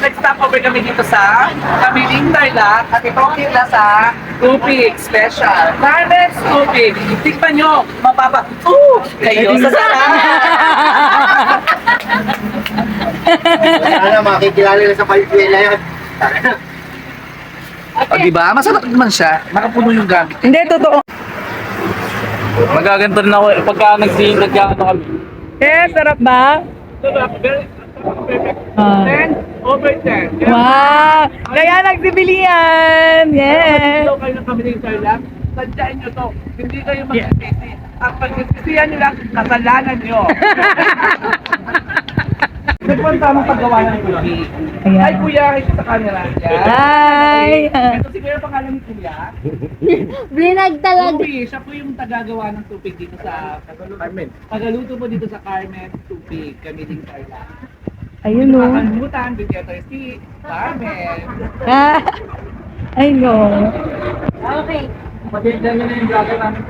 nag-stop over kami dito sa Kamiling Tarlac at itong tila sa Tupig Special. Carmen's Tupig. Tikman nyo, kayo sa sarap. Sana makikilala na sa Palpila yan. O diba? Masarap naman siya. Nakapuno yung gamit. Hindi, totoo. Magaganto rin ako pagka nagkakano kami. Eh, sarap ba? Ah. 10 over 10. Wow! Kaya nagsibili yan! Yes! Hello kayo ng Kamiling Tarlac. Sadyain nyo to. Hindi kayo magsisisi. Ang pagsisisihan nyo lang, kasalanan nyo. Ito po ang tamang paggawa ng tubig. Ayan. Hi kuya, ito sa camera. Yan. Hi! Ito si kuya, pangalan ni kuya. Binag talaga. Tubig, siya po yung tagagawa ng tubig dito sa Carmen. Tagaluto po dito sa Carmen Tubig, Kamiling Tarlac. Ayun o. Makalimutan, bigyan tayo si Carmen. Ah, I know. Okay. Pag-ibigyan nyo na yung vlogger namin.